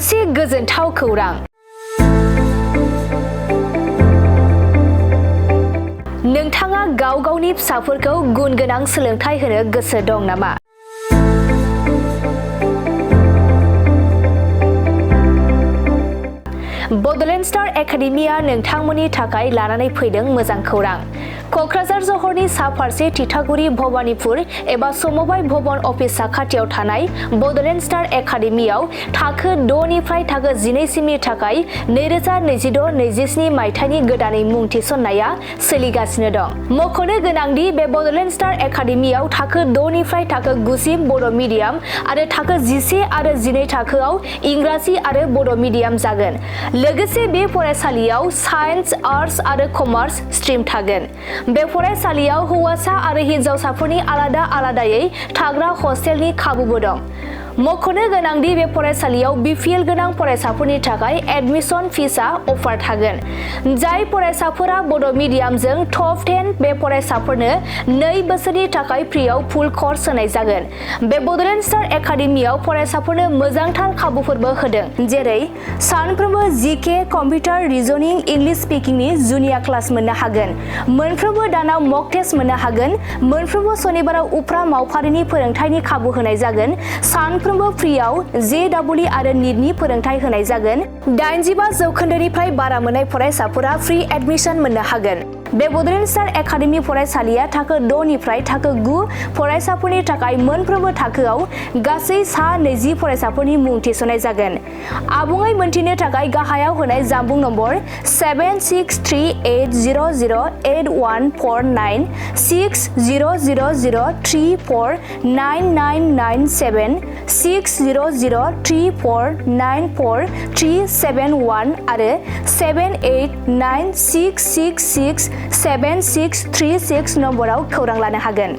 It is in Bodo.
मोनसे गोजोनथाव खौरां। नोंथाङा गाव गावनि फिसाफोरखौ गुन गोनां सोलोंथाइ होनो गोसो दं नामा? बड'लेण्ड स्टार एकाडेमिया नोंथांमोननि थाखाय लानानै फैदों मोजां खौरां। क'क्राझार जहरनि सा फारसे तितागुरि भबानिपुर एबा समबाय भवन अफिस साखाथियाव थानाय बड'लेण्ड स्टार एकाडेमियाव थाखो 6 निफ्राय थाखो 12 सिमनि थाखाय 2026-27 मायथाइनि गोदानै मुं थिसननाया सोलिगासिनो दं। मख'नो गोनांदि बे बड'लेण्ड स्टार एकाडेमियाव थाखो 6 निफ्राय थाखो 9 सिम बर' मिडियाम आरो थाखो 11 आरो 12 थाखोआव इंराजि आरो बर' मिडियाम जागोन। लोगोसे बे फरायसालियाव साइन्स, आर्टस आरो कमार्स स्ट्रिम थागोन। बे फरायसालियाव हौवासा आरो हिनजावसाफोरनि आलादा आलादायै थाग्रा हस्टेलनि खाबुबो दं। मख'नो गोनांदि बे फरायसालियाव बिपिएल गोनां फरायसाफोरनि थाखाय एडमिशन फिसआ अफार थागोन। जाय फरायसाफोरा बर' मिडियामजों टप 10 बे फरायसाफोरनो 2 बोसोरनि थाखाय फ्रियाव फुल कर्स होनाय जागोन। बे बड'लेण्ड स्टार एकाडेमियाव फरायसाफोरनो मोजांथार खाबुफोरबो होदों, जेरै सानफ्रोमबो जीके, कम्पिउटार, रिजनिं, इंलिश स्पिकिंनि जुनिया क्लास मोननो हागोन। मोनफ्रोमबो दानाव मक टेस्ट मोननो हागोन। मोनफ्रोमबो सनिबाराव उफ्रा मावफारिनि फोरोंथायनि खाबु होनाय जागोन। सानफ्रोमबो फ्रियाव जेईई आरो नीटनि फोरोंथाय होनाय जागोन। 85% बारा मोननाय फरायसाफोरा फ्रि एडमिशन मोननो हागोन। बे बड'लेण्ड स्टार एकाडेमि फरायसालिया थाखो 6 निफ्राय थाखो 9 फरायसाफोरनि थाखाय मोनफ्रोमबो थाखोआव गासै 20 फरायसाफोरनि मुं थिसननाय जागोन। आबुङै मोनथिनो थाखाय गाहायाव होनाय जानबुं नम्बर 7638008149 6000349997 6003494371 आरो 7896667636 नम्बराव खौरां लानो हागोन।